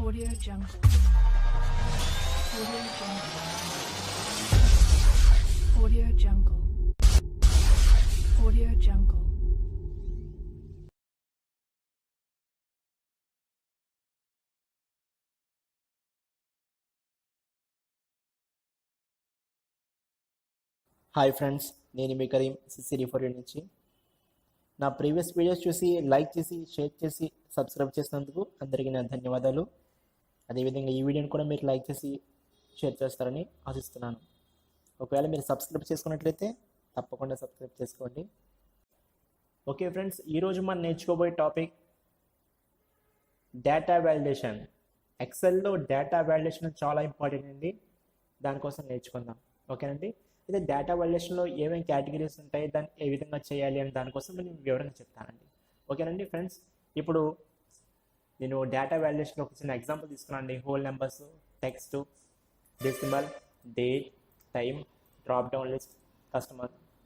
Audio Jungle. Audio Jungle. Audio Jungle. Audio Jungle. Hi friends, నేను మీ Karim సిసిరి for you నుంచి. నా previous videos చూసి like చేసి షేర్ చేసి సబ్స్క్రైబ్ చేసినందుకు అందరికీ నా ధన్యవాదాలు. అదేవిధంగా ఈ వీడియోని కూడా మీరు లైక్ చేసి షేర్ చేస్తారని ఆశిస్తున్నాను. ఒకవేళ మీరు సబ్స్క్రైబ్ చేసుకున్నట్లయితే తప్పకుండా సబ్స్క్రైబ్ చేసుకోండి. ఓకే ఫ్రెండ్స్, ఈరోజు మనం నేర్చుకోబోయే టాపిక్ డేటా వాలిడేషన్. ఎక్సెల్లో డేటా వాలిడేషన్ చాలా ఇంపార్టెంట్ అండి, దానికోసం నేర్చుకుందాం. ఓకేనండి. అయితే డేటా వాలిడేషన్లో ఏమేమి కేటగిరీస్ ఉంటాయి, దాన్ని ఏ విధంగా చేయాలి అని దానికోసం నేను వివరంగా చెప్తానండి. ఓకేనండి ఫ్రెండ్స్, ఇప్పుడు నేను డేటా వాలిడేషన్లో ఒక చిన్న ఎగ్జాంపుల్ తీసుకున్నాను అండి. Whole numbers, text, decimal, date, time, drop down list,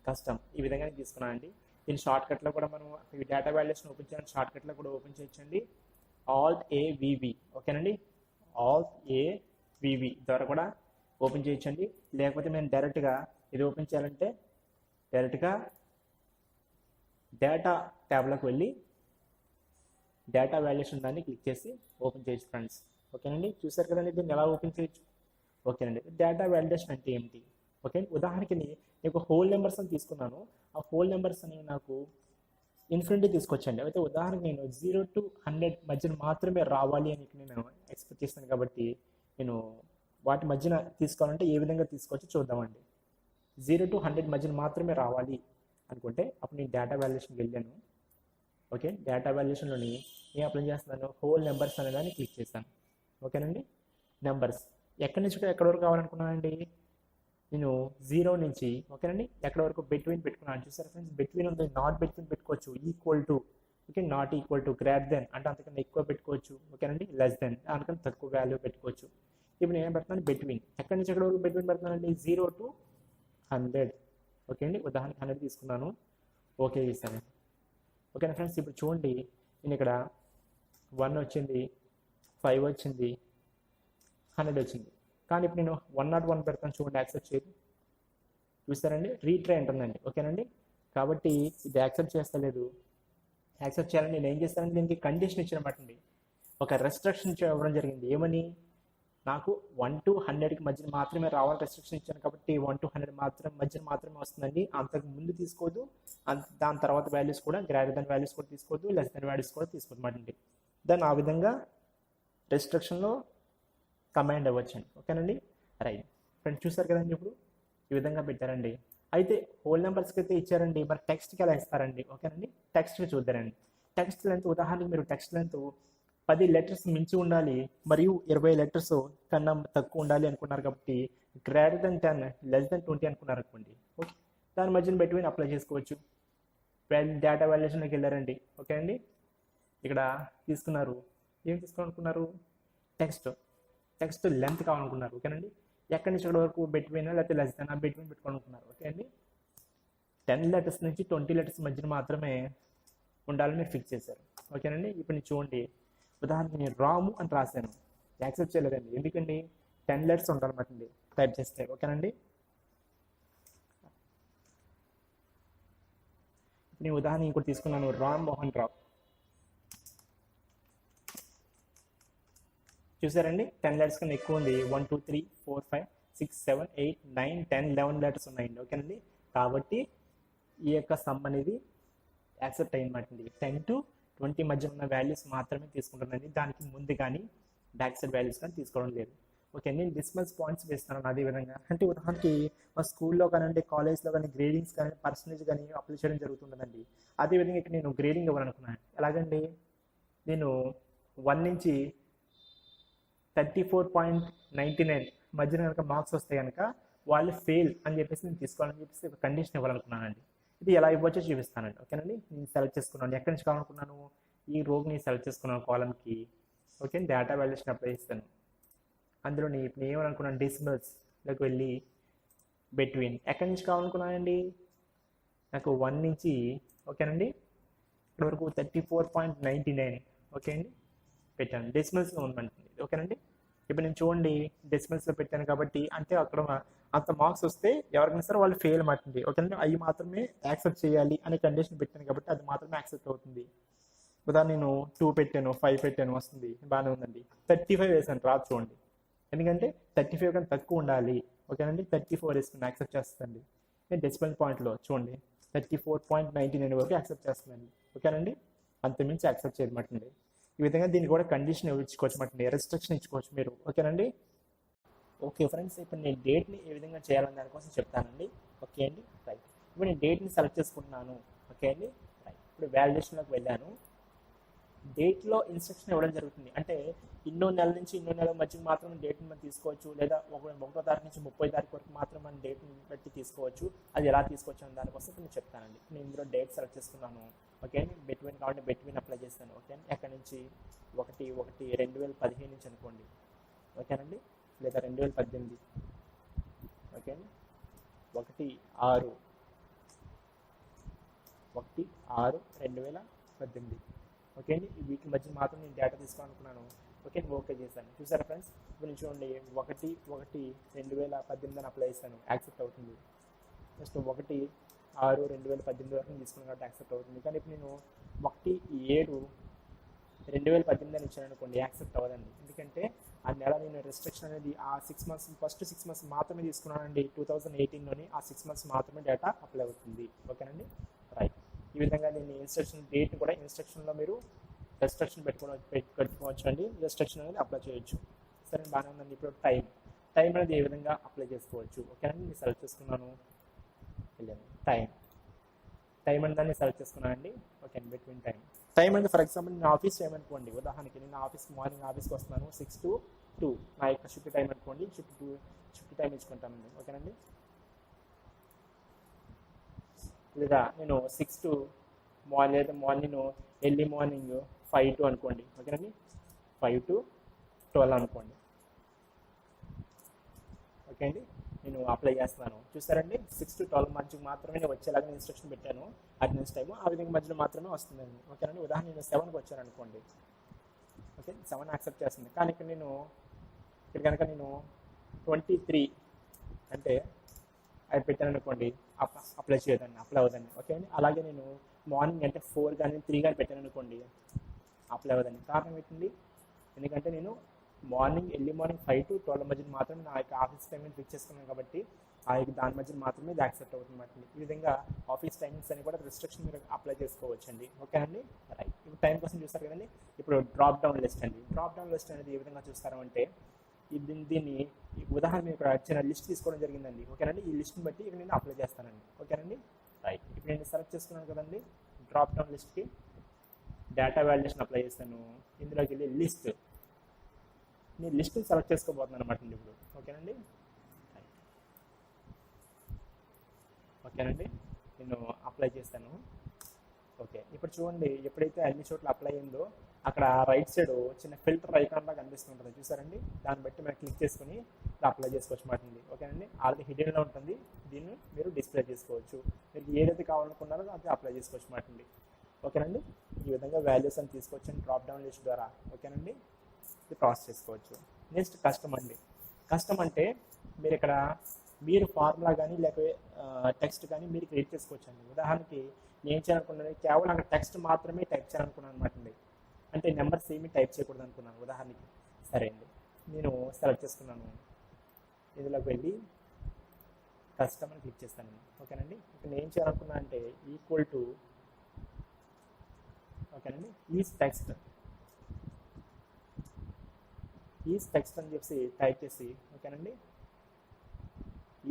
custom ఈ విధంగా తీసుకున్నాను అండి. దీని షార్ట్కట్లో కూడా మనం ఈ డేటా వాలిడేషన్ ఓపెన్ చేయాలని షార్ట్కట్లో కూడా ఓపెన్ చేయొచ్చండి. ALT ఓకేనండి. ALT ద్వారా కూడా ఓపెన్ చేయొచ్చండి. లేకపోతే మేము డైరెక్ట్గా ఇది ఓపెన్ చేయాలంటే డైరెక్ట్గా డేటా ట్యాబ్లోకి వెళ్ళి డేటా వాల్యుయేషన్ దాన్ని క్లిక్ చేసి ఓపెన్ చేయొచ్చు ఫ్రెండ్స్. ఓకేనండి. చూసారు కదండి దీన్ని ఎలా ఓపెన్ చేయొచ్చు. ఓకేనండి. డేటా వాలిడేషన్ అంటే ఏమిటి? ఓకే, ఉదాహరణకి నేను హోల్ నెంబర్స్ అని తీసుకున్నాను. ఆ హోల్ నెంబర్స్ అని నాకు ఇన్ఫినిటీ తీసుకొచ్చండి. అయితే ఉదాహరణకి నేను 0 to 100 మధ్యన మాత్రమే రావాలి అని నేను ఎక్స్పెక్ట్ చేస్తాను. కాబట్టి నేను వాటి మధ్యన తీసుకోవాలంటే ఏ విధంగా తీసుకోవచ్చో చూద్దామండి. 0 to 100 మధ్యన మాత్రమే రావాలి అనుకుంటే అప్పుడు నేను డేటా వాల్యుయేషన్కి వెళ్ళాను. ఓకే, డేటా వాల్యుయేషన్లోని నేను అప్లై చేస్తున్నాను, హోల్ నెంబర్స్ అనే దాన్ని క్లిక్ చేశాను. ఓకేనండి. నెంబర్స్ ఎక్కడి నుంచి ఎక్కడి వరకు కావాలనుకున్నానండి. నేను 0 నుంచి ఓకేనండి ఎక్కడి వరకు బిట్వీన్ పెట్టుకున్నాను. చూసారు ఫ్రెండ్స్, బిట్వీన్ ఉంది, నాట్ బిట్వీన్ పెట్టుకోవచ్చు, equal to, okay, not equal to, greater than అంటే అంతకన్నా ఎక్కువ పెట్టుకోవచ్చు. ఓకేనండి. లెస్ దెన్ అంతకన్నా తక్కువ వాల్యూ పెట్టుకోవచ్చు. ఇప్పుడు నేను ఏం పెడుతున్నాను, బిట్వీన్ ఎక్కడి నుంచి ఎక్కడి వరకు బిట్వీన్ పెడుతున్నానండి, 0 to 100. ఓకే అండి. ఉదాహరణకి 100 తీసుకున్నాను, ఓకే చేశాను. ఓకేనా ఫ్రెండ్స్. ఇప్పుడు చూడండి, నేను ఇక్కడ 1 వచ్చింది, 5 వచ్చింది, 100 వచ్చింది. కానీ ఇప్పుడు నేను 101 పెడతాను, చూడండి యాక్సెప్ట్ చేయదు. చూస్తారండి, రీట్రై అంటుందండి. ఓకేనండి. కాబట్టి ఇది యాక్సెప్ట్ చేస్తలేదు. యాక్సెప్ట్ చేయాలని నేను ఏం చేస్తానంటే దీనికి కండిషన్ ఇచ్చినమాటండి, ఒక రెస్ట్రిక్షన్ ఇవ్వడం జరిగింది. ఏమని, నాకు 1 to 100కి మధ్యన మాత్రమే రావాలి రెస్ట్రిక్షన్ ఇచ్చాను. కాబట్టి 1 to 100 మధ్యన మాత్రమే వస్తుందండి. అంతకు ముందు తీసుకోవద్దు, దాని తర్వాత వాల్యూస్ కూడా గ్రేటర్ దెన్ వాల్యూస్ కూడా తీసుకోవద్దు, లెస్ దెన్ వాల్యూస్ కూడా తీసుకోవద్దు అండి. దాన్ని ఆ విధంగా రెస్ట్రిక్షన్లో కమాండ్ అవ్వచ్చండి. ఓకేనండి. రైట్ ఫ్రెండ్స్, చూసారు కదండి ఇప్పుడు ఈ విధంగా పెట్టారండి. అయితే హోల్ నెంబర్స్కి అయితే ఇచ్చారండి, మరి టెక్స్ట్కి ఎలా ఇస్తారండి. ఓకేనండి. టెక్స్ట్కి చూద్దారండి. టెక్స్ట్ లెంత్ ఉదాహరణకి మీరు టెక్స్ట్ లెంత్ 10 లెటర్స్ మించి ఉండాలి మరియు 20 లెటర్స్ కన్నా తక్కువ ఉండాలి అనుకున్నారు. కాబట్టి గ్రేటర్ దెన్ 10 లెస్ దెన్ 20 అనుకున్నారు అనుకోండి. ఓకే, దాని మధ్యన పెట్టుకుని అప్లై చేసుకోవచ్చు. డేటా వాల్యుయేషన్లోకి వెళ్ళారండి. ఓకే అండి. ఇక్కడ తీసుకున్నారు, ఏం తీసుకోవాలనుకున్నారు, టెక్స్ట్ లెంత్ కావాలనుకున్నారు. ఓకేనండి. ఎక్కడి నుంచి ఎక్కడి వరకు బిట్వీన్ లేకపోతే లెస్ దెన్ బిట్వీన్ పెట్టుకోవాలనుకున్నారు. ఓకే అండి. 10 లెటర్స్ నుంచి 20 లెటర్స్ మధ్యన మాత్రమే ఉండాలని మీరు ఫిక్స్ చేశారు. ఓకేనండి. ఇప్పుడు నేను చూడండి, ఉదాహరణకి నేను రాము అని రాశాను, యాక్సెప్ట్ చేయలేదండి. ఎందుకండి, 10 లెటర్స్ ఉండాలన్నమాట అండి టైప్ చేస్తే. ఓకేనండి. ఇప్పుడు నేను ఉదాహరణ ఇంకోటి తీసుకున్నాను, రామ్ మోహన్ రావు. చూసారండి, 10 లెటర్స్ కన్నా ఎక్కువ ఉంది. 1 2 3 4 5 6 7 8 9 10 11 లెటర్స్ ఉన్నాయండి. ఓకేనండి. కాబట్టి ఈ యొక్క సమ్ అనేది యాక్సెప్ట్ అయ్యనమాట అండి. 10 to 20 మధ్య ఉన్న వాల్యూస్ మాత్రమే తీసుకుంటుందండి. దానికి ముందు కానీ బ్యాక్ సైడ్ వాల్యూస్ కానీ తీసుకోవడం లేదు. ఓకే, నేను డిస్మల్స్ పాయింట్స్ వేస్తున్నాను. అదేవిధంగా అంటే ఉదాహరణకి మా స్కూల్లో కానివ్వండి, కాలేజ్లో కానీ గ్రేడింగ్స్ కానీ పర్సంటేజ్ కానీ అప్లై చేయడం జరుగుతుంటుందండి. అదేవిధంగా ఇక్కడ నేను గ్రేడింగ్ ఇవ్వాలనుకున్నాను. ఎలాగండి, నేను 1 నుంచి 34.99 మధ్యన కనుక మార్క్స్ వస్తే కనుక వాళ్ళు ఫెయిల్ అని చెప్పేసి నేను తీసుకోవాలని చెప్పేసి ఒక కండిషన్ ఇవ్వాలనుకున్నానండి. ఇది ఎలా ఇవ్వచ్చో చూపిస్తానండి. ఓకేనండి. నేను సెలెక్ట్ చేసుకున్నాను, ఎక్కడి నుంచి కావాలనుకున్నాను, ఈ రోని సెలెక్ట్ చేసుకున్నాను కాలంకి. ఓకే, డేటా వాల్యుయేషన్ అప్లై చేస్తాను. అందులో ఇప్పుడు ఏమనుకున్నాను, డెసిమల్స్లోకి వెళ్ళి బిట్వీన్ ఎక్కడి నుంచి కావాలనుకున్నానండి, నాకు 1 నుంచి ఓకేనండి ఇక్కడ వరకు 34.99. ఓకే అండి. పెట్టాను, డెసిమల్స్లో ఉందంటుంది. ఓకేనండి. ఇప్పుడు నేను చూడండి డెసిమల్స్లో పెట్టాను కాబట్టి అంటే అక్కడ అంత మార్క్స్ వస్తే ఎవరికైనా సరే వాళ్ళు ఫెయిల్ మాట్లాడి. ఓకేనండి. అవి మాత్రమే యాక్సెప్ట్ చేయాలి అనే కండిషన్ పెట్టాను కాబట్టి అది మాత్రమే యాక్సెప్ట్ అవుతుంది. ఉదాహరణ నేను 2 పెట్టాను, 5 పెట్టాను, వస్తుంది, బాగానే ఉందండి. 35 వేసాను, రాదు చూడండి. ఎందుకంటే 35 కన్నా తక్కువ ఉండాలి. ఓకేనండి. 34 వేసుకుని యాక్సెప్ట్ చేస్తుందండి. నేను డెసిమల్ పాయింట్లో చూడండి 34.99 వరకు యాక్సెప్ట్ చేస్తుందండి. ఓకేనండి. అంతమించి యాక్సెప్ట్ చేయమంటండి. ఈ విధంగా దీనికి కూడా కండిషన్ ఇచ్చుకోవచ్చు అన్నమాట, రెస్ట్రిక్షన్ ఇచ్చుకోవచ్చు మీరు. ఓకేనండి. ఓకే ఫ్రెండ్స్, ఇప్పుడు నేను డేట్ని ఏ విధంగా చేయాలని దానికోసం చెప్తానండి. ఓకే అండి. రైట్. ఇప్పుడు నేను డేట్ని సెలెక్ట్ చేసుకుంటున్నాను. ఓకే అండి. రైట్. ఇప్పుడు వ్యాలిడేషన్లోకి వెళ్ళాను. డేట్లో ఇన్స్ట్రక్షన్ ఇవ్వడం జరుగుతుంది. అంటే ఇన్నో నెల నుంచి ఇన్నో నెల మధ్య మాత్రం డేట్ని మనం తీసుకోవచ్చు, లేదా 1వ తారీఖు నుంచి 30వ తారీఖు వరకు మాత్రం మనం డేట్ని బట్టి తీసుకోవచ్చు. అది ఎలా తీసుకోవచ్చు అని దానికోసం నేను చెప్తానండి. నేను ఇందులో డేట్ సెలెక్ట్ చేసుకున్నాను. ఓకే అండి. బెట్వీన్ కాబట్టి బెట్వీన్ అప్లై చేస్తాను. ఓకే అండి. ఎక్కడి నుంచి 1/1/2015 నుంచి అనుకోండి. ఓకేనండి. లేదా 2018. ఓకే అండి. 1/6/2018. ఓకే అండి. ఈ వీటి మధ్య మాత్రం నేను డేటా తీసుకోవాలనుకున్నాను. ఓకే, ఓకే చేశాను. చూసారా ఫ్రెండ్స్. ఇప్పుడు నేను చూడండి 1/1/2018 అని అప్లై చేశాను, యాక్సెప్ట్ అవుతుంది. నెక్స్ట్ 1/6/2018 వరకు తీసుకున్నాను కాబట్టి యాక్సెప్ట్ అవుతుంది. కానీ ఇప్పుడు నేను 1/7/2018 అని ఇచ్చాను అనుకోండి, యాక్సెప్ట్ అవ్వదండి. ఎందుకంటే ఆ నెల నేను రెస్ట్రిక్షన్ అనేది ఆ 6 మంత్స్, ఫస్ట్ 6 మంత్స్ మాత్రమే తీసుకున్నానండి. 2018లోని ఆ 6 మంత్స్ మాత్రమే డేటా అప్లై అవుతుంది. ఓకేనండి. రైట్. ఈ విధంగా నేను ఇన్స్ట్రక్షన్ డేట్ కూడా ఇన్స్ట్రక్షన్లో మీరు రెస్ట్రిక్షన్ పెట్టుకోవచ్చు అండి. రెస్ట్రిక్షన్ అనేది అప్లై చేయొచ్చు. సరే, బాగానే ఉందండి. ఇప్పుడు టైం అనేది ఏ విధంగా అప్లై చేసుకోవచ్చు. ఓకేనండి. నేను సెలెక్ట్ చేసుకున్నాను, వెళ్ళాను. టైం అని దాన్ని సెలెక్ట్ చేసుకున్నాను అండి. ఓకే అండి. బిట్వీన్ టైం అనేది ఫర్ ఎగ్జాంపుల్ నేను ఆఫీస్ టైం అనుకోండి. ఉదాహరణకి నేను మార్నింగ్ ఆఫీస్కి వస్తున్నాను 6 to 2 నా యొక్క షిఫ్ట్ టైం అనుకోండి. షిఫ్ట్ టైం ఇచ్చుకుంటానండి. ఓకేనండి. లేదా నేను 6 to లేదా మార్నింగ్ ఎర్లీ మార్నింగ్ 5 to అనుకోండి. ఓకేనండి. 5 to 12 అనుకోండి. ఓకే అండి. నేను అప్లై చేస్తున్నాను. చూస్తారండి 6 to 12 మధ్య మాత్రమే నేను వచ్చేలాగా నేను ఇన్స్ట్రక్షన్ పెట్టాను. అటెండెన్స్ టైము ఆ విధంగా మధ్యలో మాత్రమే వస్తుందండి. ఓకేనండి. ఉదాహరణ నేను 7కి వచ్చాను అనుకోండి. ఓకే, 7 యాక్సెప్ట్ చేస్తుంది. కానీ ఇక్కడ కనుక నేను 23 అంటే అది పెట్టాను అనుకోండి, అప్లై చేయదండి, అప్లై అవ్వదండి. ఓకే అండి. అలాగే నేను మార్నింగ్ అంటే 4 కానీ 3 కానీ పెట్టాను అనుకోండి, అప్లై అవ్వదండి. కారణం ఏంటండి? ఎందుకంటే నేను ఎర్లీ మార్నింగ్ 5 to 12 మధ్య మాత్రమే నా యొక్క ఆఫీస్ టైమింగ్ ఫిక్స్ చేసుకున్నాను కాబట్టి దాని మధ్య మాత్రమే ఇది యాక్సెప్ట్ అవుతుంది. ఈ విధంగా ఆఫీస్ టైమింగ్స్ అని కూడా రిస్ట్రిక్షన్ మీరు అప్లై చేసుకోవచ్చు అండి. ఓకే అండి. రైట్. ఇప్పుడు టైం కోసం చూస్తారు కదండి. ఇప్పుడు డ్రాప్ డౌన్ లిస్ట్ అండి. డ్రాప్ డౌన్ లిస్ట్ అనేది ఏ విధంగా చూస్తారు అంటే దీన్ని ఉదాహరణ ఇక్కడ చిన్న లిస్ట్ తీసుకోవడం జరిగిందండి. ఓకేనండి. ఈ లిస్ట్ని బట్టి ఇక్కడ నేను అప్లై చేస్తానండి. ఓకేనండి. రైట్. ఇప్పుడు నేను సెలెక్ట్ చేసుకున్నాను కదండి డ్రాప్ డౌన్ లిస్ట్కి డేటా వాలిడేషన్ అప్లై చేస్తాను. ఇందులోకి వెళ్ళి లిస్ట్, నేను లిస్ట్ సెలెక్ట్ చేసుకోబోతున్నాను అనమాట అండి ఇప్పుడు. ఓకేనండి. ఓకేనండి. నేను అప్లై చేస్తాను. ఓకే, ఇప్పుడు చూడండి ఎప్పుడైతే అన్ని చోట్ల అప్లై అయిందో అక్కడ రైట్ సైడ్ చిన్న ఫిల్టర్ ఐకాన్లా కనిపిస్తుంటుంది. చూసారండి. దాన్ని బట్టి మనం క్లిక్ చేసుకుని అప్లై చేసుకోవచ్చు మాట అండి. ఓకేనండి. ఆల్రెడీ హిడెన్లో ఉంటుంది, దీన్ని మీరు డిస్ప్లే చేసుకోవచ్చు. మీకు ఏదైతే కావాలనుకున్నారో అది అప్లై చేసుకోవచ్చు మాట అండి. ఓకేనండి. ఈ విధంగా వాల్యూస్ అని తీసుకోవచ్చు డ్రాప్ డౌన్ లిస్ట్ ద్వారా. ఓకేనండి. ఇది ప్రాసెస్ చేసుకోవచ్చు. నెక్స్ట్ కస్టమ్ అండి. కస్టమ్ అంటే మీరు ఫార్ములా కానీ లేకపోతే టెక్స్ట్ కానీ మీరు క్రియేట్ చేసుకోవచ్చు అండి. ఉదాహరణకి నేను చేయాలనుకున్నాను కేవలం అక్కడ టెక్స్ట్ మాత్రమే టైప్ చేయాలనుకున్నాను అనమాట అండి. అంటే నెంబర్స్ ఏమీ టైప్ చేయకూడదు అనుకున్నాను ఉదాహరణకి. సరే అండి, నేను సెలెక్ట్ చేసుకున్నాను. ఇందులోకి వెళ్ళి కస్టమ్ అని క్లిక్ చేస్తాను. ఓకేనండి. ఇక్కడ నేను ఏం చేయాలనుకున్నాను అంటే ఈక్వల్ టు ఓకేనండి ఈజ్ టెక్స్ట్ అని చెప్పి టైప్ చేసి ఓకేనండి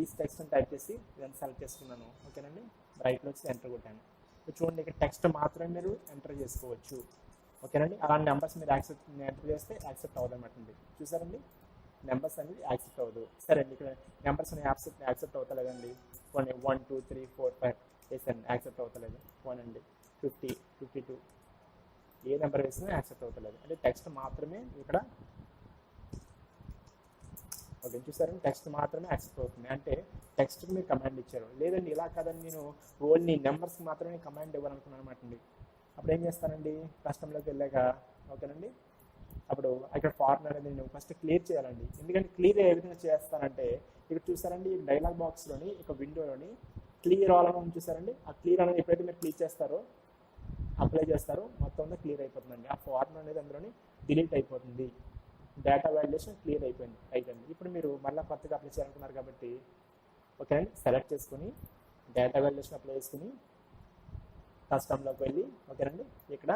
ఈజ్ టెక్స్ట్ అని టైప్ చేసి ఇదని సెలెక్ట్ చేసుకున్నాను. ఓకేనండి. రైట్లో వచ్చి ఎంటర్ కొట్టాను. చూడండి ఇక్కడ టెక్స్ట్ మాత్రమే మీరు ఎంటర్ చేసుకోవచ్చు. ఓకేనండి. అలాంటి నెంబర్స్ మీరు ఎంటర్ చేస్తే యాక్సెప్ట్ అవ్వదన్నమాట అండి. చూసారండి, నెంబర్స్ అనేది యాక్సెప్ట్ అవ్వదు. సరే అండి, ఇక్కడ నెంబర్స్ యాక్సెప్ట్ అవుతలేదండి. 1 2 3 4 5 వేసాను, యాక్సెప్ట్ అవుతలేదు. 1 అండి 50 52 ఏ నెంబర్ వేసినా యాక్సెప్ట్ అవుతలేదు. అంటే టెక్స్ట్ మాత్రమే ఇక్కడ ఓకే చూసారండి, టెక్స్ట్ మాత్రమే యాక్సెప్ట్ అవుతుంది. అంటే టెక్స్ట్కి మీరు కమాండ్ ఇచ్చారు. లేదండి ఇలా కాదని నేను ఓన్లీ నెంబర్స్ మాత్రమే కమాండ్ ఇవ్వాలనుకున్నాను అనమాట అండి. అప్పుడు ఏం చేస్తానండి కస్టమ్లోకి వెళ్ళాక ఓకేనండి అప్పుడు అక్కడ ఫార్ములా అనేది నేను ఫస్ట్ క్లియర్ చేయాలండి. ఎందుకంటే క్లియర్ ఏ విధంగా చేస్తానంటే ఇక్కడ చూసారండి ఈ డైలాగ్ బాక్స్లోని ఒక విండోలోని క్లియర్ ఆల్ అని ఉంది చూసారండి. ఆ క్లియర్ అనేది ఎప్పుడైతే మీరు క్లిక్ చేస్తారో అప్లై చేస్తారో మొత్తం అంతా క్లియర్ అయిపోతుందండి. ఆ ఫార్ములా అనేది అందులోని డిలీట్ అయిపోతుంది. డేటా వాల్యుయేషన్ క్లియర్ అయిపోయింది. ఇప్పుడు మీరు మళ్ళీ కొత్తగా అప్లై చేయాలనుకున్నారు కాబట్టి ఓకేనండి సెలెక్ట్ చేసుకుని డేటా వాల్యుయేషన్ అప్లై చేసుకుని కస్టమ్లోకి వెళ్ళి ఓకేనండి ఇక్కడ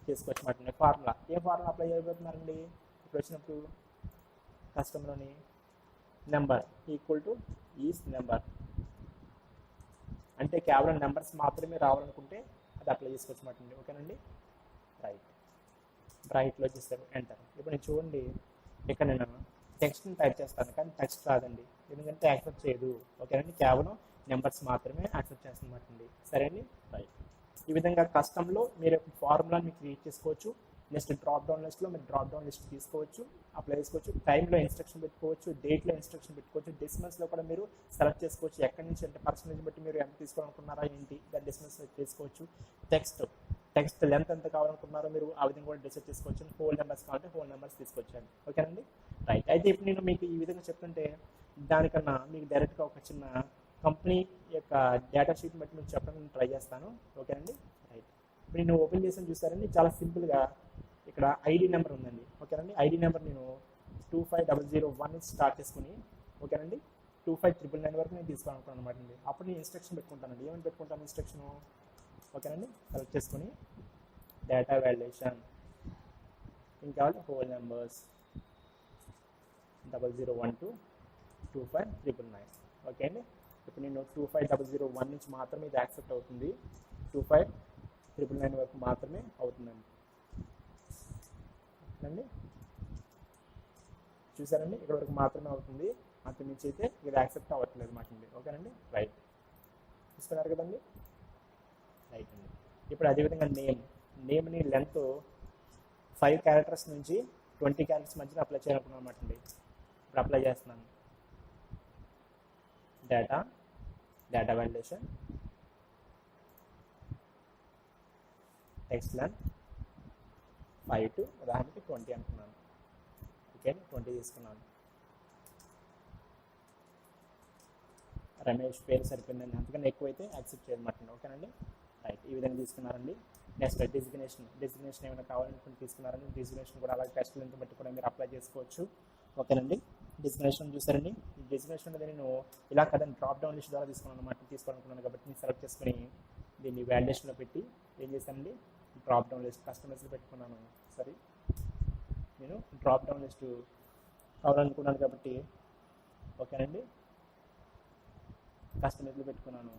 చేసుకోవచ్చు మాట. ఫార్ములా ఏ ఫార్ములా అప్లై చేయబోతున్నారండి ఇప్పుడు వచ్చినప్పుడు కస్టమ్లోని number equal to is number అంటే కేవలం నెంబర్స్ మాత్రమే రావాలనుకుంటే అది అప్లై చేసుకోవచ్చు మాట. ఓకేనండి రైట్లో వచ్చేసారు ఎంటర్. ఇప్పుడు నేను చూడండి ఇక్కడ నేను టెక్స్ట్ని టైప్ చేస్తాను కానీ టెక్స్ట్ రాదండి ఎందుకంటే యాక్సెప్ట్ చేయదు. ఓకేనండి కేవలం నెంబర్స్ మాత్రమే యాక్సెప్ట్ చేస్తున్నమాట అండి. సరే అండి రైట్. ఈ విధంగా కస్టమ్లో మీరు ఫార్ములాని మీరు క్రియేట్ చేసుకోవచ్చు. నెక్స్ట్ డ్రాప్ డౌన్ లిస్ట్లో మీరు డ్రాప్ డౌన్ లిస్ట్ తీసుకోవచ్చు, అప్లై చేసుకోవచ్చు. టైంలో ఇన్స్ట్రక్షన్ పెట్టుకోవచ్చు, డేట్లో ఇన్స్ట్రక్షన్ పెట్టుకోవచ్చు, డెసిమల్స్లో కూడా మీరు సెలెక్ట్ చేసుకోవచ్చు. ఎక్కడి నుంచి అంటే పర్సంటేజ్ బట్టి మీరు ఎంత తీసుకోవాలనుకున్నారా ఏంటి దాని డెసిమల్స్ చేసుకోవచ్చు. టెక్స్ట్ లెంత్ ఎంత కావాలనుకున్నారో మీరు ఆ విధంగా కూడా డిసైడ్ చేసుకోవచ్చు. హోల్ నెంబర్స్ కావాలంటే హోల్ నెంబర్స్ తీసుకొచ్చాను. ఓకేనండి రైట్. అయితే ఇప్పుడు నేను మీకు ఈ విధంగా చెప్తుంటే దానికన్నా మీకు డైరెక్ట్గా ఒక చిన్న కంపెనీ యొక్క డేటా షీట్ని బట్టి మీకు చెప్పడానికి ట్రై చేస్తాను. ఓకేనండి రైట్. ఇప్పుడు నేను ఓపెన్ చేసాను చూసారండి చాలా సింపుల్గా ఇక్కడ ఐడి నెంబర్ ఉందండి. ఓకేనండి ఐడి నెంబర్ నేను 25001 నుంచి స్టార్ట్ చేసుకుని ఓకేనండి 25999 వరకు నేను తీసుకోవాలనుకున్నాను అనమాట అండి. అప్పుడు నేను ఇన్స్ట్రక్షన్ పెట్టుకుంటానండి. ఏమని పెట్టుకుంటాను ఇన్స్ట్రక్షను ఓకేనండి సెలెక్ట్ చేసుకుని డేటా వాల్యుయేషన్ ఇంకా హోల్ నెంబర్స్ 00122599. ఓకే అండి ఇప్పుడు నేను 25001 నుంచి మాత్రమే ఇది యాక్సెప్ట్ అవుతుంది. 25999 వరకు మాత్రమే అవుతుందండి. అండి చూసారండి ఇక్కడ వరకు మాత్రమే అవుతుంది. అంత మించి అయితే ఇది యాక్సెప్ట్ అవ్వట్లేదు మాట అండి. ఓకేనండి రైట్ చూస్తున్నారు కదండి రైట్ అండి. ఇప్పుడు అదేవిధంగా నేమ్ని లెంత్ 5 క్యారెక్టర్స్ నుంచి 20 క్యారెక్టర్స్ మధ్యన అప్లై చేయాలనుకున్నాను అనమాట అండి. ఇప్పుడు అప్లై చేస్తున్నాను. Data valuation text length 5 to ఉదాహరణకి 20 అనుకున్నాను. ఓకే 20 తీసుకున్నాను. రమేష్ పేరు సరిపోయిందండి అంతకన్నా ఎక్కువైతే యాక్సెప్ట్ చేయమాట. ఓకేనండి రైట్ ఈ విధంగా తీసుకున్నారండి. నెక్స్ట్ డెసిగ్నేషన్ ఏమైనా కావాలనుకుంటే తీసుకున్నారండి. డెసిగ్నేషన్ కూడా అలాగే టెస్ట్ లెంత్ బట్టి కూడా మీరు అప్లై చేసుకోవచ్చు. ఓకేనండి డెసిగ్నేషన్ చూసారండి. ఈ డెసిగ్నేషన్ అనేది నేను ఇలా కదండి డ్రాప్ డౌన్ లిస్ట్ ద్వారా తీసుకోవాలనుకున్నాను కాబట్టి నేను సెలెక్ట్ చేసుకుని దీన్ని వాల్యుయేషన్లో పెట్టి ఏం చేశానండి డ్రాప్ డౌన్ లిస్ట్ కస్టమైజ్లో పెట్టుకున్నాను. సరే నేను డ్రాప్ డౌన్ లిస్ట్ కావాలనుకున్నాను కాబట్టి ఓకేనండి కస్టమైజ్లో పెట్టుకున్నాను.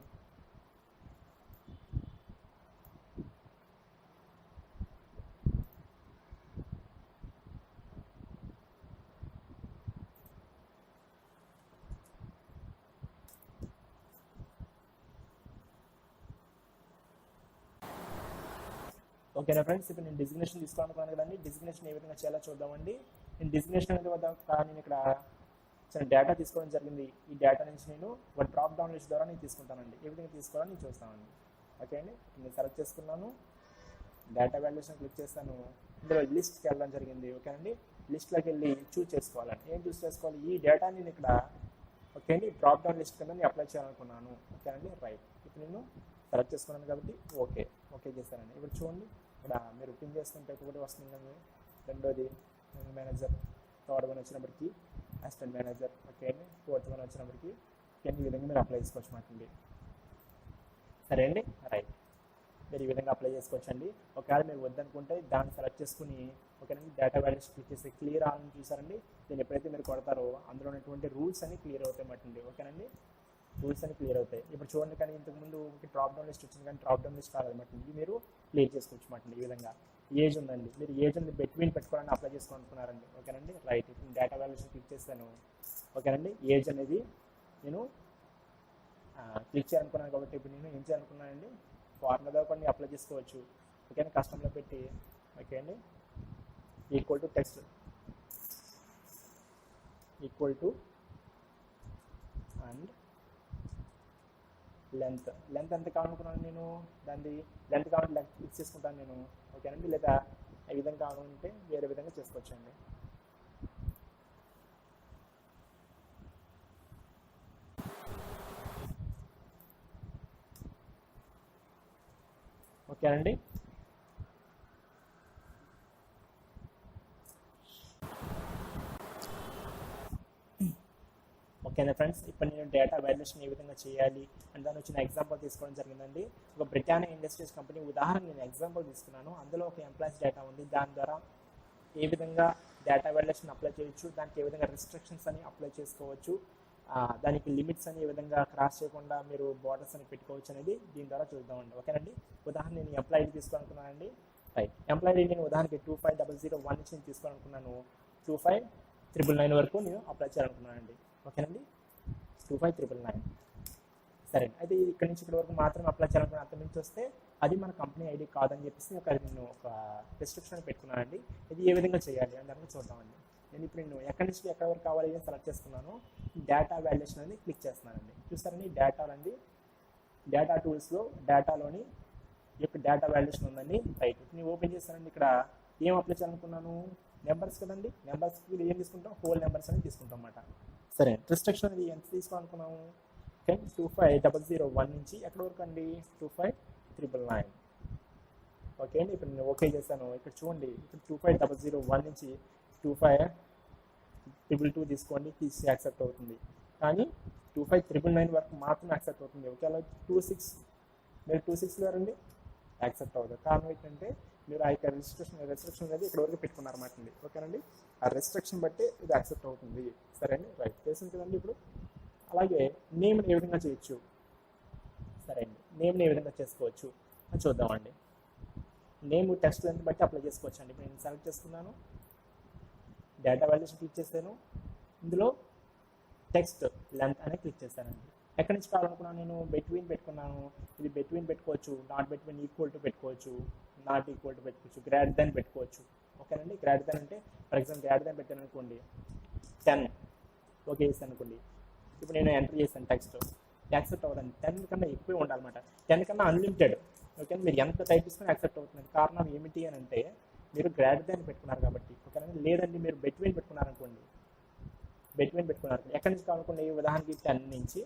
ఓకేనా ఫ్రెండ్స్ ఇప్పుడు నేను డిజిగ్నేషన్ తీసుకోవాలనుకున్నాను కదండి. డిజిగ్నేషన్ ఏ విధంగా చేయాలో చూద్దామండి. నేను డిజిగ్నేషన్ అనేది నేను ఇక్కడ చిన్న డేటా తీసుకోవడం జరిగింది. ఈ డేటా నుంచి నేను ఒక డ్రాప్ డౌన్ లిస్ట్ ద్వారా నేను తీసుకుంటానండి. ఏ విధంగా తీసుకోవాలని నేను చూస్తానండి. ఓకే అండి నేను సెలెక్ట్ చేసుకున్నాను. డేటా వాల్యుయేషన్ క్లిక్ చేస్తాను. ఇందులో లిస్ట్కి వెళ్ళడం జరిగింది. ఓకేనండి లిస్ట్లోకి వెళ్ళి చూస్ చేసుకోవాలండి. ఏం చూస్ చేసుకోవాలి ఈ డేటా నేను ఇక్కడ ఓకే అండి డ్రాప్ డౌన్ లిస్ట్ కింద నేను అప్లై చేయాలనుకున్నాను. ఓకేనండి రైట్ ఇప్పుడు నేను సెలెక్ట్ చేసుకున్నాను కాబట్టి ఓకే చేశానండి. ఇప్పుడు చూడండి ఇక్కడ మీరు పిన్ చేసుకుంటే ఒకటి వస్తుంది కదా. రెండోది మేనేజర్, థర్డ్ వన్ వచ్చినప్పటికీ అసిస్టెంట్ మేనేజర్. ఓకే అండి ఫోర్త్ వన్ వచ్చినప్పటికీ ఈ విధంగా మీరు అప్లై చేసుకోవచ్చు మాకండి. సరే అండి రైట్ మీరు ఈ విధంగా అప్లై చేసుకోవచ్చండి. ఒకవేళ మీరు వద్దనుకుంటే దాన్ని సెలెక్ట్ చేసుకుని ఓకేనండి డేటా వాల్యుయేషన్ క్లిక్ చేసి క్లియర్ అని చూసారండి. దీన్ని ఎప్పుడైతే మీరు కొడతారో అందులో ఉన్నటువంటి రూల్స్ అన్ని క్లియర్ అవుతాయి మాటండి. ఓకేనండి రూల్స్ అన్ని క్లియర్ అవుతాయి. ఇప్పుడు చూడండి కానీ ఇంతకుముందు డ్రాప్ డౌన్ లిస్ట్ వచ్చింది కానీ డ్రాప్ డౌన్ లిస్ట్ కాదనమాట. ఇది మీరు క్లియర్ చేసుకోవచ్చు మాట. ఈ విధంగా ఏజ్ ఉందండి మీరు ఏజ్ ఉంది బిట్వీన్ పెట్టుకోవాలని అప్లై చేసుకోవాలనుకున్నారండి. ఓకేనండి రైట్ ఇప్పుడు డేటా వాల్యుయేషన్ క్లిక్ చేస్తాను. ఓకేనండి ఏజ్ అనేది నేను క్లిక్ చేయాలనుకున్నాను కాబట్టి ఇప్పుడు నేను ఏం చేయాలనుకున్నానండి ఫార్ములా కూడా అప్లై చేసుకోవచ్చు. ఓకేనా కస్టమర్లో పెట్టి ఓకే అండి equal to text equal to and length ఎంత కావాలనుకున్నాను నేను దాన్ని లెంత్ కావాలంటే లెంత్ ఫిక్స్ చేసుకుంటాను నేను. ఓకేనండి లేదా ఈ విధంగా కావాలంటే వేరే విధంగా చేసుకోవచ్చండి. ఓకేనండి. ఓకేనా ఫ్రెండ్స్, ఇప్పుడు నేను డేటా వాల్యుయేషన్ ఏ విధంగా చేయాలి అని దాని వచ్చిన ఎగ్జాంపుల్ తీసుకోవడం జరిగిందండి. ఒక బ్రిటానియా ఇండస్ట్రీస్ కంపెనీ ఉదాహరణ నేను ఎగ్జాంపుల్ తీసుకున్నాను. అందులో ఒక ఎంప్లాయీస్ డేటా ఉంది. దాని ద్వారా ఏ విధంగా డేటా వాల్యుయేషన్ అప్లై చేయొచ్చు, దానికి ఏ విధంగా రిస్ట్రిక్షన్స్ అని అప్లై చేసుకోవచ్చు, దానికి లిమిట్స్ అని ఏ విధంగా క్రాస్ చేయకుండా మీరు బార్డర్స్ అని పెట్టుకోవచ్చు అనేది దీని ద్వారా చూద్దామండి. ఓకేనండి. ఉదాహరణ నేను ఎంప్లాయీ తీసుకోవాలనుకున్నానండి. రైట్, ఎంప్లాయీ నేను ఉదాహరణకి 25001 నుంచి నేను తీసుకోవాలనుకున్నాను. 25999 వరకు నేను అప్లై చేయాలనుకున్నానండి. ఓకేనండి. 25999. సరే, అయితే ఇక్కడ నుంచి ఇక్కడ వరకు మాత్రం అప్లై చేయాలనుకున్న అంత నుంచి వస్తే అది మన కంపెనీ ఐడి కాదని చెప్పేసి నేను ఒక రిస్ట్రిక్షన్ పెట్టుకున్నానండి. ఇది ఏ విధంగా చేయాలి అని దాన్ని చూద్దామండి. నేను ఇప్పుడు ఎక్కడి నుంచి ఎక్కడి వరకు కావాలి అని సెలెక్ట్ చేసుకున్నాను. డేటా వాల్యుయేషన్ అనేది క్లిక్ చేస్తున్నానండి. చూస్తారండి, డేటా అండి, డేటా టూల్స్లో డేటాలోని ఈ యొక్క డేటా వాల్యుయేషన్ ఉందండి. రైట్, నేను ఓపెన్ చేస్తానండి. ఇక్కడ ఏం అప్లై చేయాలనుకున్నాను, నెంబర్స్ కదండి. నెంబర్స్కి ఏం తీసుకుంటాం, హోల్ నెంబర్స్ అనేది తీసుకుంటాం అన్నమాట. సరే, రిస్ట్రిక్షన్ అనేది ఎంత తీసుకోవాలనుకున్నాము, ఓకే 25001 నుంచి ఎక్కడి వరకు అండి 25999. ఓకే అండి, ఇప్పుడు నేను ఓకే చేశాను. ఇక్కడ చూడండి, ఇప్పుడు 25001 నుంచి 25222 తీసుకోండి, తీసి యాక్సెప్ట్ అవుతుంది. కానీ 25999 వరకు మాత్రం యాక్సెప్ట్ అవుతుంది. ఒకవేళ 26 మీరు 26 గారండి యాక్సెప్ట్ అవుతుంది. కారణం ఏంటంటే మీరు ఆ యొక్క రెస్ట్రిక్షన్ అనేది ఇక్కడ వరకు పెట్టుకున్నారన్నమాట అండి. ఓకేనండి, ఆ రెస్ట్రిక్షన్ బట్టి ఇది యాక్సెప్ట్ అవుతుంది. సరే అండి, రైట్, తెలిసింది కదండి. ఇప్పుడు అలాగే నేమ్ని ఏ విధంగా చేయొచ్చు, సరే అండి, నేమ్ని ఏ విధంగా చేసుకోవచ్చు అని చూద్దామండి. నేమ్ టెక్స్ట్ లెంత్ బట్టి అప్లై చేసుకోవచ్చు అండి. ఇప్పుడు నేను సెలెక్ట్ చేసుకున్నాను, డేటా వాల్యుయేషన్ క్లిక్ చేశాను. ఇందులో టెక్స్ట్ లెంత్ అనేది క్లిక్ చేశానండి. ఎక్కడి నుంచి కావాలనుకున్నాను, నేను బిట్వీన్ పెట్టుకున్నాను. ఇది బిట్వీన్ పెట్టుకోవచ్చు, నాట్ బిట్వీన్, ఈక్వల్ టు పెట్టుకోవచ్చు, నాట్ ఈక్వల్ టు పెట్టుకోవచ్చు, గ్రేటర్ దెన్ పెట్టుకోవచ్చు. ఓకేనండి, గ్రేటర్ దెన్ అంటే ఫర్ ఎగ్జాంపుల్ గ్రేటర్ దెన్ పెట్టాను అనుకోండి 10, ఓకే చేశాను అనుకోండి. ఇప్పుడు నేను ఎంటర్ చేశాను టెక్స్ట్, యాక్సెప్ట్ అవ్వదండి. 10 కన్నా ఎక్కువే ఉండాలన్నమాట. 10 కన్నా అన్లిమిటెడ్. ఓకే, మీరు ఎంత టైప్ చేసుకుని యాక్సెప్ట్ అవుతుంది. కారణం ఏమిటి అని అంటే మీరు గ్రేటర్ దెన్ పెట్టుకున్నారు కాబట్టి. ఓకేనండి, లేదండి మీరు బిట్వీన్ పెట్టుకున్నారనుకోండి, బిట్వీన్ పెట్టుకున్నారు. ఎక్కడి నుంచి కావాలనుకోండి, ఉదాహరణకి 10 నుంచి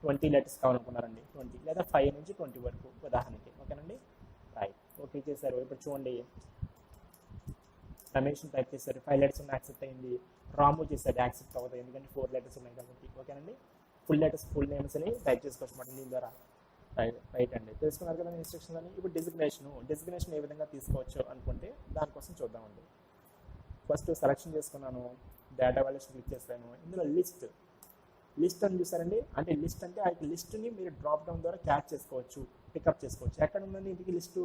20 లెటర్స్ కావాలనుకున్నారండి, 20 లేదా 5 నుంచి 20 వరకు ఉదాహరణకి. ఓకేనండి, రైట్, ఓకే చేశారు. ఇప్పుడు చూడండి, రమేష్ టైప్ చేశారు, 5 లెటర్స్ ఉన్న యాక్సెప్ట్ అయింది. రాము చేశారు, యాక్సెప్ట్ అవుతుంది ఎందుకంటే 4 లెటర్స్ ఉన్నాయి కాబట్టి. ఓకేనండి, ఫుల్ లెటర్స్ ఫుల్ నేమ్స్ అని టైప్ చేసుకోవచ్చు అన్నమాట దీని ద్వారా. రైట్ అండి, తెలుసుకున్నారు కదా ఇన్స్ట్రక్షన్స్ అని. ఇప్పుడు డిజిగ్నేషన్ ఏ విధంగా తీసుకోవచ్చు అనుకుంటే దానికోసం చూద్దామండి. ఫస్ట్ సెలెక్షన్ చేసుకున్నాను, డేటా వాల్యుయేషన్ క్లిక్ చేస్తాను. ఇందులో లిస్ట్ అని చూసారండి. అంటే లిస్ట్ అంటే ఆ లిస్ట్ని మీరు డ్రాప్ డౌన్ ద్వారా క్యాచ్ చేసుకోవచ్చు, పికప్ చేసుకోవచ్చు. ఎక్కడ ఉందండి ఇంటికి లిస్టు,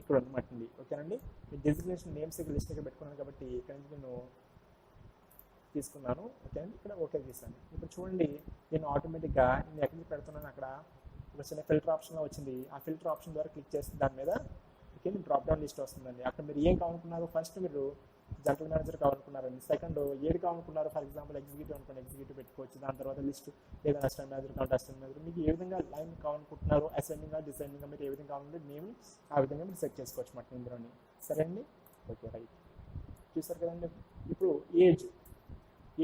ఇక్కడ ఉందన్నమాట. ఓకేనండి, మీ డెసిగ్నేషన్ నేమ్స్ ఇక్కడ లిస్ట్ దగ్గర పెట్టుకున్నాను కాబట్టి ఇక్కడ నుంచి నేను తీసుకున్నాను. ఓకే అండి, ఇక్కడ ఓకే చేశాను. ఇప్పుడు చూడండి, నేను ఆటోమేటిక్గా నేను ఎక్కడి నుంచి పెడుతున్నాను అక్కడ ఒక చిన్న ఫిల్టర్ ఆప్షన్లో వచ్చింది. ఆ ఫిల్టర్ ఆప్షన్ ద్వారా క్లిక్ చేస్తే దాని మీద ఓకే డ్రాప్ డౌన్ లిస్ట్ వస్తుందండి. అక్కడ మీరు ఏం కావాలనుకున్నారు, ఫస్ట్ మీరు జనరల్ మేనేజర్ కావాలనుకున్నారండి, సెకండ్ ఏది కావాలనుకున్నారు, ఫర్ ఎగ్జాంపుల్ ఎగ్జిక్యూటివ్ అనుకోండి, ఎగ్జిక్యూటివ్ పెట్టుకోవచ్చు. దాని తర్వాత లిస్ట్ లేదా అసిస్టెంట్ మేనేజర్ కావాలి, అసిస్టెంట్ మేనేజర్, మీకు ఏ విధంగా లైన్ కావాలనుకుంటున్నారు, అసెండింగ్గా డిసెండింగ్గా మీరు ఏ విధంగా కావాలంటే నేమ్ ఆ విధంగా మీరు సెట్ చేసుకోవచ్చు మాట ఇందులోని. సరే అండి, ఓకే రైట్, చూసారు కదండి. ఇప్పుడు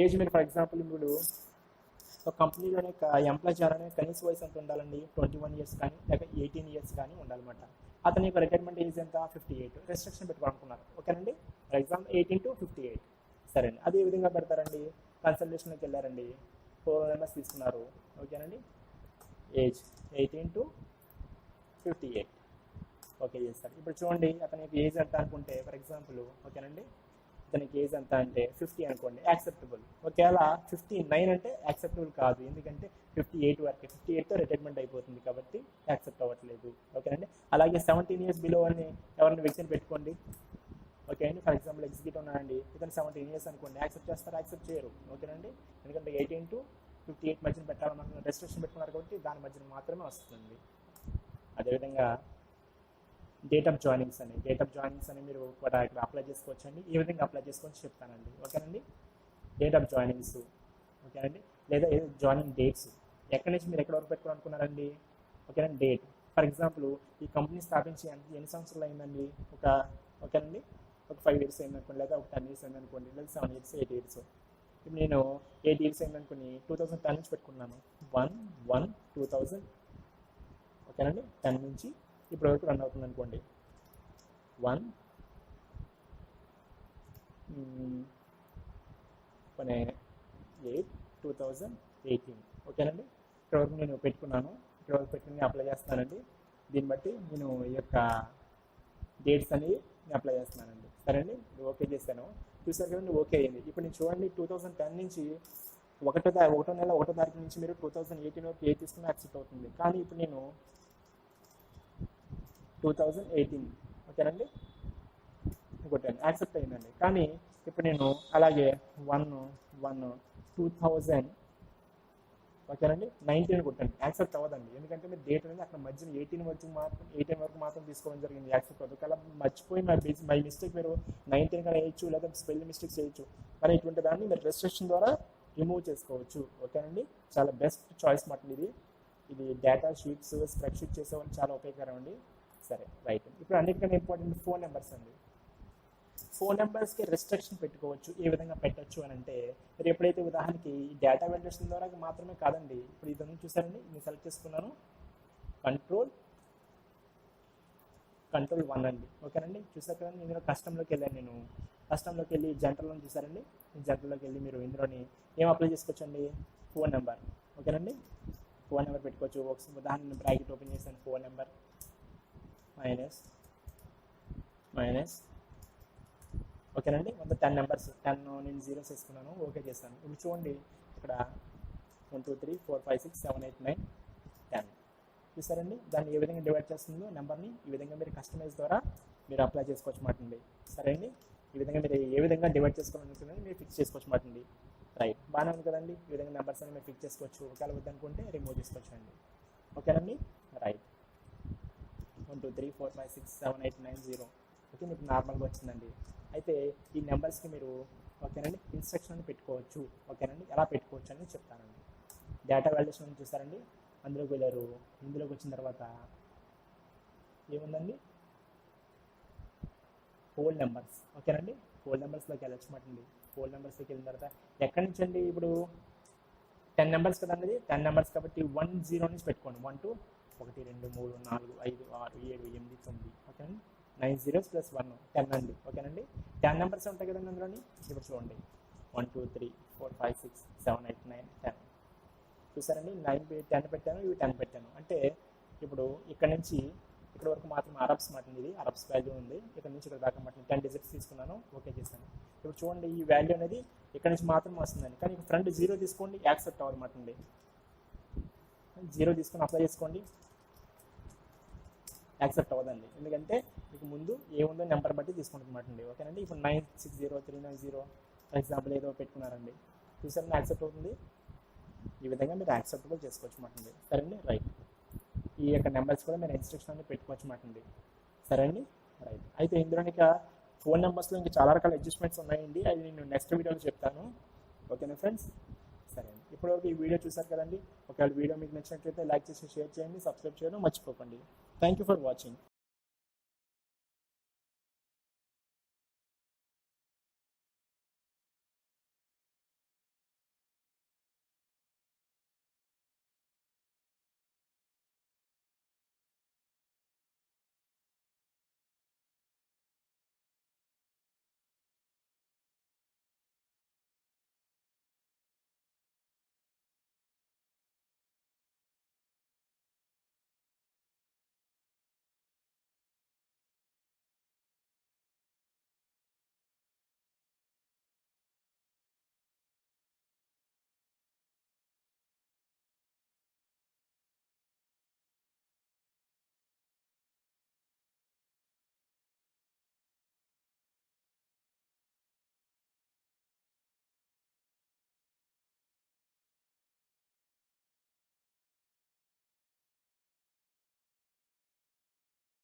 ఏజ్ మీరు ఫర్ ఎగ్జాంపుల్ ఇప్పుడు ఒక కంపెనీలోనే ఎంప్లాయ్ చేయాలనే కనీస వయసు ఎంత ఉండాలండి, 21 ఇయర్స్ కానీ లేక 18 ఇయర్స్ కానీ ఉండాలన్నమాట. అతని యొక్క రిటైర్మెంట్ ఏజ్ ఎంత, 58. రెస్ట్రిక్షన్ పెట్టుకోవాలనుకున్నారు. ఓకేనండి, ఫర్ ఎగ్జాంపుల్ 18 to 58. సరే అండి, అదే విధంగా పెడతారండి. కన్సల్టేషన్లోకి వెళ్ళారండి, 4 మెంబర్స్ తీసుకున్నారు. ఓకేనండి, ఏజ్ 18 to 58 ఓకే చేస్తారు. ఇప్పుడు చూడండి, అతని యొక్క ఏజ్ ఎంత అనుకుంటే ఫర్ ఎగ్జాంపుల్ ఓకేనండి, దానికి ఏజ్ ఎంత అంటే 50 అనుకోండి, యాక్సెప్టబుల్. ఒకవేళ 59 అంటే యాక్సెప్టబుల్ కాదు, ఎందుకంటే 58 వరకు, 58తో రిటైర్మెంట్ అయిపోతుంది కాబట్టి యాక్సెప్ట్ అవ్వట్లేదు. ఓకేనండి, అలాగే 17 ఇయర్స్ బిలో అని ఎవరిని వ్యక్తిని పెట్టుకోండి. ఓకే అండి, ఫర్ ఎగ్జాంపుల్ ఎగ్జిక్యూటివ్ ఉన్నాయండి, ఇతను 17 ఇయర్స్ అనుకోండి, యాక్సెప్ట్ చేస్తారు, యాక్సెప్ట్ చేయరు. ఓకేనండి, ఎందుకంటే 18 to 58 మధ్యన పెట్టాలనుకున్న రెస్ట్రిక్షన్ పెట్టుకున్నారు కాబట్టి దాని మధ్యన మాత్రమే వస్తుంది. అదేవిధంగా డేట్ ఆఫ్ జాయినింగ్స్ అని మీరు కూడా ఇక్కడ అప్లై చేసుకోవచ్చు అండి. ఈ విధంగా అప్లై చేసుకోవచ్చు చెప్తానండి. ఓకేనండి, డేట్ ఆఫ్ జాయినింగ్స్ ఓకేనండి, లేదా జాయినింగ్ డేట్స్ ఎక్కడి నుంచి మీరు ఎక్కడ వరకు పెట్టుకోవాలనుకున్నారండి. ఓకేనండి, డేట్ ఫర్ ఎగ్జాంపుల్ ఈ కంపెనీ స్థాపించి ఎన్ని సంవత్సరాలు అయిందండి, ఒక ఓకేనండి. ఒక 5 ఇయర్స్ అయిందనుకోండి, లేదా ఒక 10 ఇయర్స్ అయిందనుకోండి, లేదా 7 ఇయర్స్ 8 ఇయర్స్. ఇప్పుడు నేను 8 ఇయర్స్ అయిందనుకుని 2010 నుంచి పెట్టుకున్నాను. 1/1/2000. ఓకేనండి. 10 నుంచి ఇప్పటి వరకు రన్ అవుతుంది అనుకోండి. 1/8/2018. ఓకేనండి. ఇక్కడ వరకు నేను పెట్టుకున్నాను. ఇక్కడ వరకు పెట్టుకుని అప్లై చేస్తానండి. దీన్ని బట్టి నేను ఈ యొక్క డేట్స్ అనేవి నేను అప్లై చేస్తున్నానండి. సరే అండి. ఇది ఓకే చేశాను. చూసారు కదండి, ఓకే అయింది. ఇప్పుడు నేను చూడండి 2010 నుంచి ఒకటో నెల 1వ తారీఖు నుంచి మీరు 2018 వరకు ఏ తీసుకున్నా యాక్సెప్ట్ అవుతుంది. కానీ ఇప్పుడు నేను 2018 ఓకేనండి కొట్టాను, యాక్సెప్ట్ అయిందండి. కానీ ఇప్పుడు నేను అలాగే 1/1/2000 ఓకేనండి 19 కొట్టండి, యాక్సెప్ట్ అవ్వదండి. ఎందుకంటే మీరు డేట్ అనేది అక్కడ మధ్యన 18 వరకు మాత్రం తీసుకోవడం జరిగింది, యాక్సెప్ట్ అవ్వదు. అలా మర్చిపోయి మై మిస్టేక్ మీరు 19 కానీ వేయచ్చు, లేదా స్పెల్లింగ్ మిస్టేక్స్ చేయొచ్చు. కానీ ఇటువంటి దాన్ని మీరు రెస్ట్రిక్షన్ ద్వారా రిమూవ్ చేసుకోవచ్చు. ఓకేనండి. చాలా బెస్ట్ చాయిస్ మాట ఇది డేటా షీట్స్, స్ప్రెడ్ షీట్ చేసే వాళ్ళు చాలా ఉపయోగకరం అండి. సరే, రైట్. ఇప్పుడు అన్నిటికన్నా ఇంపార్టెంట్ ఫోన్ నెంబర్స్ అండి. ఫోన్ నెంబర్స్కి రెస్ట్రిక్షన్ పెట్టుకోవచ్చు. ఏ విధంగా పెట్టచ్చు అని అంటే, మీరు ఎప్పుడైతే ఉదాహరణకి ఈ డేటా వెండర్షన్ ద్వారా మాత్రమే కాదండి. ఇప్పుడు ఇదన్నీ చూసారండి, నేను సెలెక్ట్ చేసుకున్నాను కంట్రోల్ 1 అండి. ఓకేనండి. చూసారు కదండి, ఇందులో కస్టమ్లోకి వెళ్ళాను. నేను కస్టమ్లోకి వెళ్ళి జనరల్లో చూసారండి, జనరల్లోకి వెళ్ళి మీరు ఇందులోని ఏం అప్లై చేసుకోవచ్చు అండి, ఫోన్ నెంబర్. ఓకేనండి. ఫోన్ నెంబర్ పెట్టుకోవచ్చు. ఒక ఉదాహరణ బ్రాకెట్ ఓపెన్ చేశాను, ఫోన్ నెంబర్ మైనస్ ఓకేనండి. మొత్తం 10 నెంబర్స్, 10 నేను జీరోస్ వేసుకున్నాను, ఓకే చేస్తాను. ఇప్పుడు చూడండి ఇక్కడ 1 2 3 4 5 6 7 8 9 10 చూసారండి. దాన్ని ఏ విధంగా డివైడ్ చేస్తుందో నెంబర్ని ఈ విధంగా మీరు కస్టమైజ్ ద్వారా మీరు అప్లై చేసుకోవచ్చు మాటండి. సరే అండి. ఈ విధంగా మీరు ఏ విధంగా డివైడ్ చేసుకోవాలనుకున్నది మీరు ఫిక్స్ చేసుకోవచ్చు మాటండి. రైట్, బాగానే ఉంది కదండి. ఈ విధంగా నెంబర్స్ అని మీరు ఫిక్స్ చేసుకోవచ్చు. ఒకవేళ వద్దనుకుంటే రిమూవ్ చేసుకోవచ్చు అండి. ఓకేనండి. రైట్, 1 2 3 4 5 6 7 8 9 0 ఓకే, మీకు నార్మల్గా వచ్చిందండి. అయితే ఈ నెంబర్స్కి మీరు ఓకేనండి ఇన్స్ట్రక్షన్ పెట్టుకోవచ్చు. ఓకేనండి, ఎలా పెట్టుకోవచ్చు అని చెప్తానండి. డేటా వాల్యుయేషన్ చూసారండి, అందులోకి వెళ్ళారు. ఇందులోకి వచ్చిన తర్వాత ఏముందండి, హోల్ నెంబర్స్. ఓకేనండి, హోల్ నెంబర్స్లోకి వెళ్ళొచ్చు మాటండి. హోల్ నెంబర్స్లోకి వెళ్ళిన తర్వాత ఎక్కడి నుంచి అండి, ఇప్పుడు 10 నెంబర్స్ కదండి, 10 నెంబర్స్ కాబట్టి 1 0 నుంచి పెట్టుకోండి. 1 2 1 2 3 4 5 6 7 8 9 ఓకేనండి. 9 zeros + 1 10 అండి. ఓకేనండి. 10 నెంబర్స్ ఉంటాయి కదండి అందులోని. ఇప్పుడు చూడండి 1 2 3 4 5 6 7 8 9 10 చూసారండి. 10 పెట్టాను, ఇవి 10 పెట్టాను. అంటే ఇప్పుడు ఇక్కడ నుంచి ఇక్కడ వరకు మాత్రం అరబ్స్ మాట, ఇది అరబ్స్ వాల్యూ ఉంది. ఇక్కడ నుంచి ఇక్కడ దాకా మాట 10 డిజిట్స్ తీసుకున్నాను, ఓకే చేశాను. ఇప్పుడు చూడండి ఈ వాల్యూ అనేది ఇక్కడ నుంచి మాత్రం వస్తుందండి. కానీ ఫ్రంట్ 0 తీసుకోండి, యాక్సెప్ట్ అవ్వమాట అండి. 0 తీసుకొని అప్లై చేసుకోండి, యాక్సెప్ట్ అవ్వదండి. ఎందుకంటే మీకు ముందు ఏముందో నెంబర్ బట్టి తీసుకుంటుంది మాట అండి. ఓకేనండి. ఇప్పుడు 960390 ఫర్ ఎగ్జాంపుల్ ఏదో పెట్టుకున్నారండి, చూసారండి యాక్సెప్ట్ అవుతుంది. ఈ విధంగా మీరు యాక్సెప్టబుల్ చేసుకోవచ్చు మాట అండి. సరే అండి. రైట్, ఈ యొక్క నెంబర్స్ కూడా మీరు ఇన్స్ట్రక్షన్ అనేది పెట్టుకోవచ్చు మాట అండి. సరే అండి. రైట్, అయితే ఇందులో ఇక ఫోన్ నెంబర్స్లో ఇంకా చాలా రకాల అడ్జస్ట్మెంట్స్ ఉన్నాయండి, అది నేను నెక్స్ట్ వీడియోలో చెప్తాను. ఓకేనా ఫ్రెండ్స్. సరే అండి. ఇప్పటివరకు ఈ వీడియో చూసారు కదండి. ఒకవేళ వీడియో మీకు నచ్చినట్లయితే లైక్ చేసి షేర్ చేయండి, సబ్స్క్రైబ్ చేయడం మర్చిపోకండి. Thank you for watching.